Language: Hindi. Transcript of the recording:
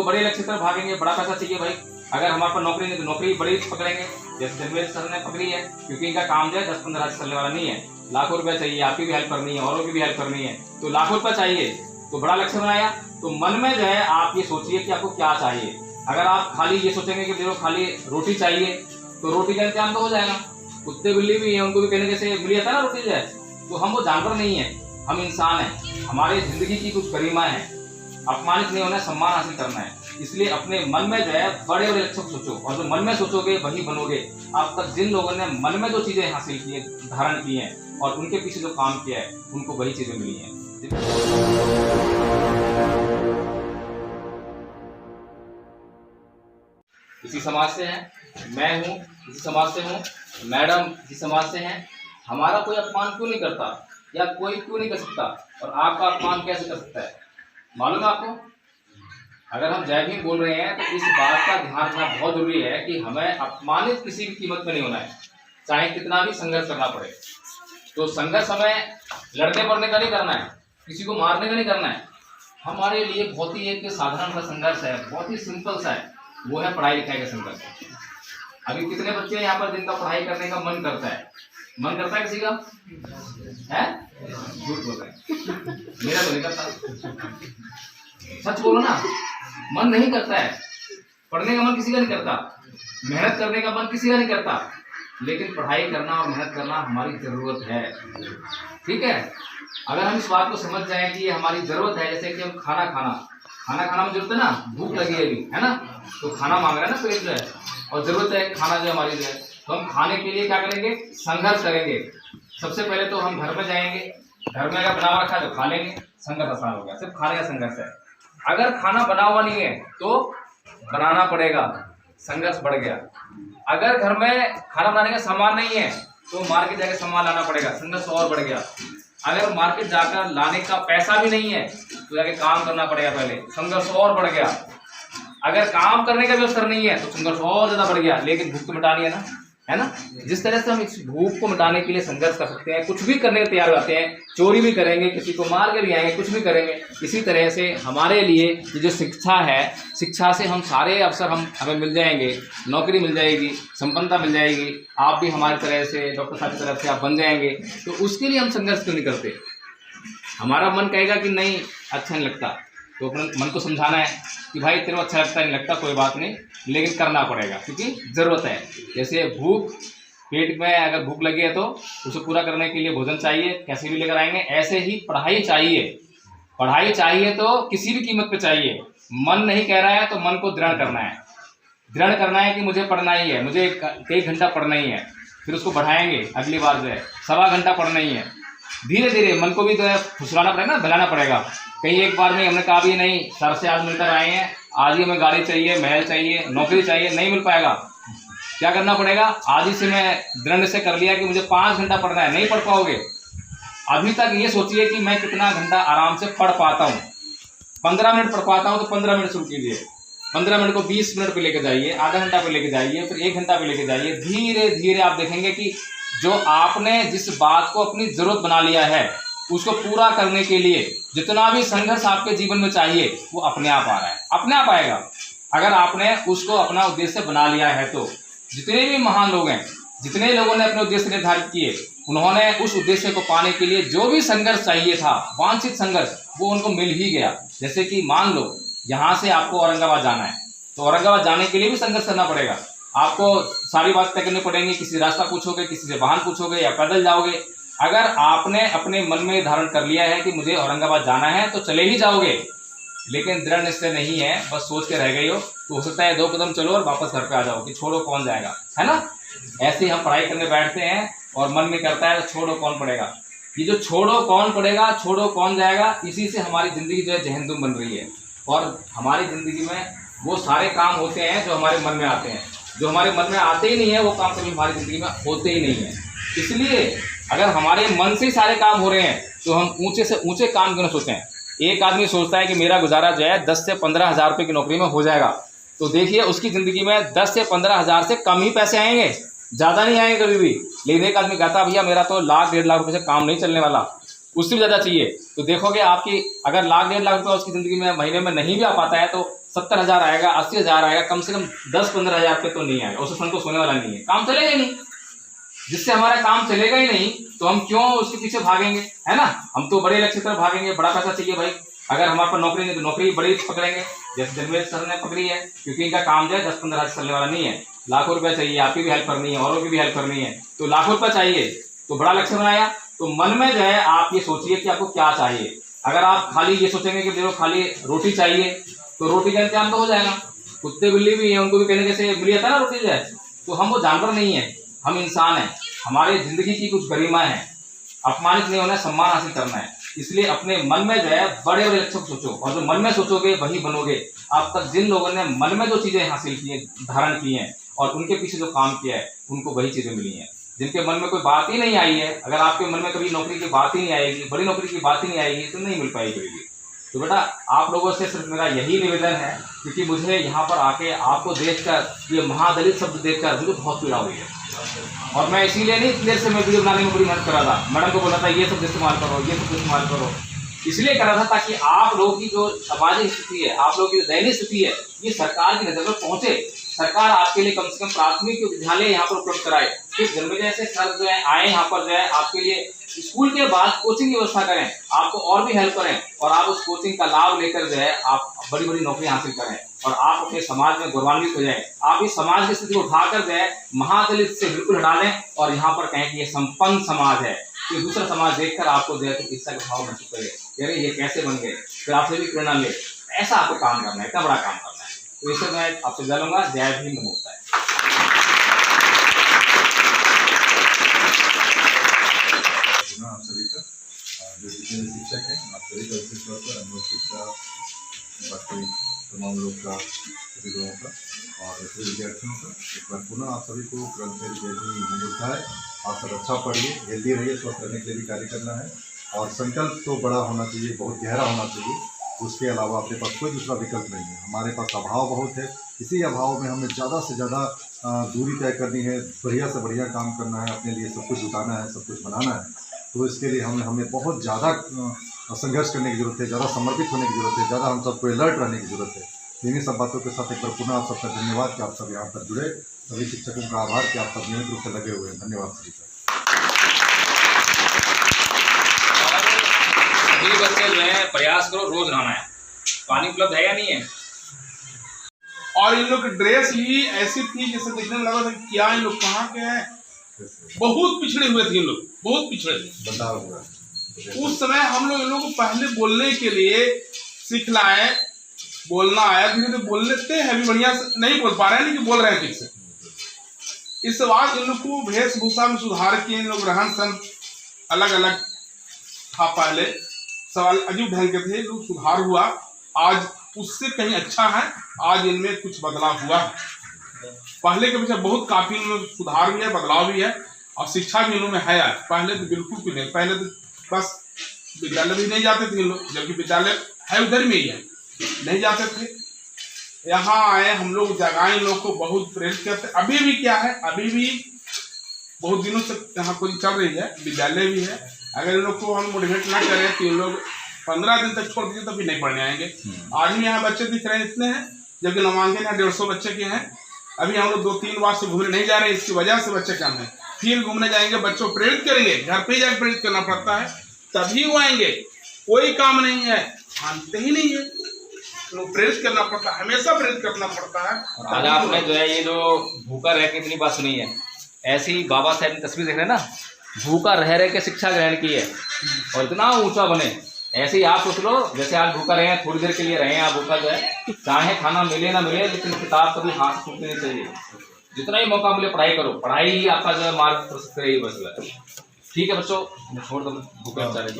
तो बड़े लक्ष्य तरफ भागेंगे, बड़ा पैसा चाहिए भाई। अगर हमारे पास नौकरी नहीं तो नौकरी बड़ी पकड़ेंगे, जैसे धर्मेंद्र सर ने पकड़ी है, क्योंकि इनका काम जो है 10-15 से चलने वाला नहीं है। लाखों रुपए चाहिए, आपकी भी हेल्प करनी है, औरों की भी हेल्प करनी है, तो लाखों रुपए चाहिए। तो बड़ा लक्ष्य बनाया, तो मन में जो है आप ये सोचिए कि आपको क्या चाहिए। अगर आप खाली ये सोचेंगे कि देखो खाली रोटी चाहिए, तो रोटी का इंतजाम तो हो जाएगा। कुत्ते बिल्ली भी है, उनको भी कहने से मिल जाता है ना रोटी जो है। तो हम वो जानवर नहीं है, हम इंसान हैं। हमारी जिंदगी की कुछ गरिमा है, अपमानित नहीं होना है, सम्मान हासिल करना है। इसलिए अपने मन में जो है बड़े बड़े लक्ष्य सोचो, और जो मन में सोचोगे वही बनोगे। अब तक जिन लोगों ने मन में जो चीजें हासिल की है, धारण की हैं, और उनके पीछे जो काम किया है, उनको वही चीजें मिली हैं। इसी समाज से हैं, मैं हूँ इसी समाज से हूँ, मैडम इसी समाज से हैं। हमारा कोई अपमान क्यों नहीं करता, या कोई क्यों नहीं कर सकता, और आपका अपमान कैसे कर सकता है? मालूम है आपको? अगर हम जय भीम बोल रहे हैं तो इस बात का ध्यान रखना बहुत जरूरी है कि हमें अपमानित किसी भी कीमत में नहीं होना है, चाहे कितना भी संघर्ष करना पड़े। तो संघर्ष हमें लड़ने पड़ने का नहीं करना है, किसी को मारने का नहीं करना है। हमारे लिए बहुत ही एक साधारण सा संघर्ष है, बहुत ही सिंपल सा है, वो है पढ़ाई लिखाई का संघर्ष। अभी कितने बच्चे यहाँ पर जिनका पढ़ाई करने का मन करता है? मन करता है किसी का? है? झूठ बोल रहे हैं, मेरा तो नहीं करता। सच बोलो ना, मन नहीं करता है। पढ़ने का मन किसी का नहीं करता, मेहनत करने का मन किसी का नहीं करता, लेकिन पढ़ाई करना और मेहनत करना हमारी जरूरत है। ठीक है? अगर हम इस बात को समझ जाए कि ये हमारी जरूरत है, जैसे कि हम खाना में जरूरत है ना, भूख लगी है ना, तो खाना मांग रहा है ना पेट जो है, और जरूरत है खाना जो हमारी जो है, तो हम खाने के लिए क्या करेंगे? संघर्ष करेंगे। सबसे पहले तो हम घर में जाएंगे, घर में अगर बना हुआ रखा है तो खा लेंगे, संघर्ष आसान हो गया, सिर्फ खाने का संघर्ष है। अगर खाना बना हुआ नहीं है तो बनाना पड़ेगा, संघर्ष बढ़ गया। अगर घर में खाना बनाने का सामान नहीं है तो मार्केट जाकर सामान लाना पड़ेगा, संघर्ष और बढ़ गया। अगर मार्केट जाकर लाने का पैसा भी नहीं है तो जाके काम करना पड़ेगा पहले, संघर्ष और बढ़ गया। अगर काम करने का भी अवसर नहीं है तो संघर्ष और ज्यादा बढ़ गया। लेकिन भूख तो मिटानी है ना। जिस तरह से हम इस भूख को मिटाने के लिए संघर्ष कर सकते हैं, कुछ भी करने के तैयार हो जाते हैं, चोरी भी करेंगे, किसी को मार के भी आएंगे, कुछ भी करेंगे। इसी तरह से हमारे लिए ये जो शिक्षा है, शिक्षा से हम सारे अवसर हमें मिल जाएंगे, नौकरी मिल जाएगी, संपन्नता मिल जाएगी, आप भी हमारी तरह से डॉक्टर साहब की तरफ से आप बन जाएंगे। तो उसके लिए हम संघर्ष क्यों नहीं करते? हमारा मन कहेगा कि नहीं अच्छा नहीं लगता, तो अपने मन को समझाना है कि भाई तेरे को अच्छा लगता नहीं लगता कोई बात नहीं, लेकिन करना पड़ेगा क्योंकि ज़रूरत है। जैसे भूख, पेट में अगर भूख लगी है तो उसे पूरा करने के लिए भोजन चाहिए, कैसे भी लेकर आएंगे। ऐसे ही पढ़ाई चाहिए तो किसी भी कीमत पे चाहिए। मन नहीं कह रहा है तो मन को दृढ़ करना है कि मुझे पढ़ना ही है, मुझे 1 घंटा पढ़ना ही है। फिर उसको बढ़ाएंगे, अगली बार जो है 1.25 घंटा पढ़ना ही है। धीरे धीरे मन को भी जो है फुसलाना पड़ेगा ना, बहलाना पड़ेगा। कहीं एक बार में हमने कहा भी नहीं सर से आज मिलकर आए हैं, आज ही हमें गाड़ी चाहिए, महल चाहिए, नौकरी चाहिए, नहीं मिल पाएगा। क्या करना पड़ेगा? आज ही से मैं दृढ़ से कर लिया कि मुझे 5 घंटा पढ़ना है, नहीं पढ़ पाओगे। अभी तक ये सोचिए कि मैं कितना घंटा आराम से पढ़ पाता हूँ। 15 मिनट पढ़ पाता हूँ तो 15 मिनट शुरू कीजिए, 15 मिनट को 20 मिनट पे लेके जाइए, आधा घंटा पे लेके जाइए, फिर 1 घंटा पे लेके जाइए। धीरे धीरे आप देखेंगे कि जो आपने जिस बात को अपनी जरूरत बना लिया है उसको पूरा करने के लिए जितना भी संघर्ष आपके जीवन में चाहिए वो अपने आप आ रहा है, अपने आप आएगा। अगर आपने उसको अपना उद्देश्य बना लिया है तो जितने भी महान लोग हैं, जितने लोगों ने अपने उद्देश्य निर्धारित किए, उन्होंने उस उद्देश्य को पाने के लिए जो भी संघर्ष चाहिए था, वांछित संघर्ष, वो उनको मिल ही गया। जैसे कि मान लो यहाँ से आपको औरंगाबाद जाना है तो औरंगाबाद जाने के लिए भी संघर्ष करना पड़ेगा। आपको सारी बात तय करनी पड़ेंगी, किसी रास्ता पूछोगे, किसी से वाहन पूछोगे या पैदल जाओगे। अगर आपने अपने मन में धारण कर लिया है कि मुझे औरंगाबाद जाना है तो चले ही जाओगे, लेकिन दृढ़ निश्चय नहीं है, बस सोच के रह गई हो, तो हो सकता है 2 कदम चलो और वापस घर पे आ जाओ कि छोड़ो कौन जाएगा, है ना। ऐसे हम पढ़ाई करने बैठते हैं और मन में करता है तो छोड़ो कौन पड़ेगा। ये जो छोड़ो कौन पड़ेगा, छोड़ो कौन जाएगा, इसी से हमारी ज़िंदगी जो है जहन्नुम बन रही है। और हमारी ज़िंदगी में वो सारे काम होते हैं जो हमारे मन में आते हैं, जो हमारे मन में आते ही नहीं है वो काम कभी हमारी ज़िंदगी में होते ही नहीं है। इसलिए अगर हमारे मन से ही सारे काम हो रहे हैं तो हम ऊंचे से ऊंचे काम क्यों न सोचें। एक आदमी सोचता है कि मेरा गुजारा जो है 10 से 15 हज़ार रुपये की नौकरी में हो जाएगा, तो देखिए उसकी ज़िंदगी में 10 से 15 हज़ार से कम ही पैसे आएंगे, ज़्यादा नहीं आएंगे कभी भी। लेकिन एक आदमी कहता भैया मेरा तो 1,00,000-1.5 लाख रुपये से काम नहीं चलने वाला, उससे भी ज़्यादा चाहिए, तो देखोगे आपकी अगर 1,00,000-1.5 लाख रुपये उसकी ज़िंदगी में महीने में नहीं भी आ पाता है तो 70,000 आएगा, 80,000 आएगा, कम से कम 10-15,000 रुपये तो नहीं आएगा, उससे संतोष होने वाला नहीं है, काम चलेगा ही नहीं। जिससे हमारा काम चलेगा ही नहीं तो हम क्यों उसके पीछे भागेंगे, है ना। हम तो बड़े लक्ष्य तरफ भागेंगे, बड़ा पैसा चाहिए भाई। अगर हमारे पास नौकरी नहीं तो नौकरी बड़ी पकड़ेंगे, जैसे धर्मेंद्र सर ने पकड़ी है, क्योंकि इनका काम जो है 10-15 से चलने वाला नहीं है। लाखों रुपया चाहिए, आपकी भी हेल्प करनी है, औरों की भी हेल्प करनी है, तो लाखों रुपया चाहिए, तो बड़ा लक्ष्य बनाया। तो मन में जो है आप ये सोचिए कि आपको क्या चाहिए। अगर आप खाली ये सोचेंगे कि देखो खाली रोटी चाहिए, तो रोटी का इंतजाम तो हो जाएगा। कुत्ते बिल्ली भी है, उनको भी कहने जैसे मिल जाता है ना रोटी जो है, तो हम वो जानवर नहीं है, हम इंसान हैं। हमारी जिंदगी की कुछ गरिमा है, अपमानित नहीं होना है, सम्मान हासिल करना है। इसलिए अपने मन में जो है बड़े बड़े लक्ष्य सोचो, और जो मन में सोचोगे वही बनोगे। अब तक जिन लोगों ने मन में जो चीजें हासिल की हैं, धारण की हैं, और उनके पीछे जो काम किया है, उनको वही चीजें मिली हैं। जिनके मन में कोई बात ही नहीं आई है, अगर आपके मन में कभी नौकरी की बात ही नहीं आएगी, बड़ी नौकरी की बात ही नहीं आएगी, तो नहीं मिल पाएगी। तो बेटा आप लोगों से सिर्फ मेरा यही निवेदन है, क्योंकि मुझे यहाँ पर आके आपको देखकर, ये महादलित शब्द देखकर मुझे बहुत पीड़ा हुई है, और मैं इसीलिए नहीं इतनी देर से मैं वीडियो बनाने में बड़ी मेहनत कर रहा था। मैडम को बोला था ये सब इस्तेमाल करो, ये सब इस्तेमाल करो, इसलिए कर रहा था ताकि आप लोगों की जो सामाजिक स्थिति है, आप लोगों की जो दैनिक स्थिति है, ये सरकार की नजर पर पहुंचे। सरकार आपके लिए कम से कम प्राथमिक विद्यालय यहाँ पर उपलब्ध कराए। फिर जन्मजय से सर जो है आए यहाँ पर जो है आपके लिए स्कूल के बाद कोचिंग की व्यवस्था करें, आपको और भी हेल्प करें, और आप उस कोचिंग का लाभ लेकर जो है आप बड़ी बड़ी नौकरी हासिल करें, और आप अपने समाज में गौरवान्वित हो जाए। आप इस समाज की स्थिति को उठाकर जो है महादलित से बिल्कुल हटा दें, और यहाँ पर कहें कि ये संपन्न समाज है। कि दूसरा समाज देखकर आपको जो है तो ईर्ष्या का भाव महसूस करे, अरे ये कैसे बन गए, फिर आपसे भी प्रेरणा ले। ऐसा आपको काम करना है, इतना बड़ा काम करना है। तो इससे मैं आपसे विदा लूंगा। जय भीम, नमो बुद्धाय। आप सभी का जो जितने शिक्षक हैं, आप सभी का विशेष तौर पर अनुभव शिक्षा बाकी तमाम लोग का, सभी लोगों का और सभी विद्यार्थियों का एक बार पुनः आप सभी को ग्रंथ जय भीम, नमो बुद्धाय। आप सब अच्छा पढ़िए, हेल्दी रहिए, स्वस्थ रहने के लिए भी कार्य करना है, और संकल्प तो बड़ा होना चाहिए, बहुत गहरा होना चाहिए। उसके अलावा अपने पास कोई दूसरा विकल्प नहीं है। हमारे पास अभाव बहुत है, इसी अभाव में हमें ज़्यादा से ज़्यादा दूरी तय करनी है, बढ़िया से बढ़िया काम करना है, अपने लिए सब कुछ जुटाना है, सब कुछ बनाना है। तो इसके लिए हमें बहुत ज़्यादा संघर्ष करने की ज़रूरत है, ज़्यादा समर्पित होने की ज़रूरत है, ज़्यादा हम सबको अलर्ट रहने की ज़रूरत है। इन्हीं सब बातों के साथ एक बार पुनः आप सबका धन्यवाद कि आप सब यहाँ पर जुड़े, सभी शिक्षकों का आभार कि आप सब नियमित रूप से लगे हुए हैं। धन्यवाद सभी का। सभी बच्चे जो है प्रयास करो, रोज नहाना है। पानी उपलब्ध है या नहीं है? और इन लोग की ड्रेस ही ऐसी थी जैसे देखने में लगा था क्या इन लोग कहाँ के हैं। बहुत पिछड़े हुए थे इन लोग, बहुत पिछड़े थे। बदलाव हुआ उस समय हम लोग इन लोग को पहले बोलने के लिए सिखलाए, बोलना आया, धीरे धीरे बोल लेते हैं, अभी बढ़िया से नहीं बोल पा रहे हैं, लेकिन बोल रहे हैं ठीक से। इस बाद इन लोग को वेशभूषा में सुधार किए, इन लोग रहन सहन अलग अलग था, पहले सवाल अजीब ढंग के थे, लोग सुधार हुआ, आज उससे कहीं अच्छा है। आज इनमें कुछ बदलाव हुआ है, पहले के पीछे बहुत काफी इनमें सुधार भी है, बदलाव भी है, और शिक्षा भी इनमें है। आज पहले तो बिल्कुल भी नहीं, पहले तो बस विद्यालय भी नहीं जाते थे इन लोग, जबकि विद्यालय है उधर में ही है, नहीं जाते थे। यहाँ आए हम लोग, जगह इन लोग को बहुत प्रेरित करते। अभी भी क्या है, अभी भी बहुत दिनों से यहाँ कोई चल रही है, विद्यालय भी है। अगर इन लोग को हम मोटिवेट ना करें तो इन लोग 15 दिन तक छोड़ दीजिए तभी नहीं पढ़ने आएंगे। आज भी यहाँ बच्चे दिख रहे हैं इतने हैं, जबकि नामांकन यहाँ 150 बच्चे के हैं। अभी हम लोग 2-3 बार से घूमने नहीं जा रहे हैं, इसकी वजह से बच्चे कम हैं। फिर घूमने जाएंगे, बच्चों को प्रेरित करेंगे, घर पे जाकर प्रेरित करना पड़ता है, तभी वो आएंगे। कोई काम नहीं है, मानते ही नहीं है, लोग प्रेरित करना पड़ता है, हमेशा प्रेरित करना पड़ता है। आज आपने जो है ये जो भूखा रह के इतनी बात सुनी है, ऐसी बाबा साहब की तस्वीर देख रहे हैं ना, भूखा रह के शिक्षा ग्रहण की है और इतना ऊंचा बने। ऐसे ही आप सोच लो, जैसे आज भूखा रहे हैं, थोड़ी देर के लिए रहे हैं आप भूखा जो है, चाहे खाना मिले ना मिले, लेकिन किताब कभी हाथ से छूटनी नहीं चाहिए। जितना ही मौका मिले पढ़ाई करो, पढ़ाई ही आपका जो है मार्ग प्रशस्त करेगी बस। ठीक है बच्चों, छोड़ दो भूखा बेचारे।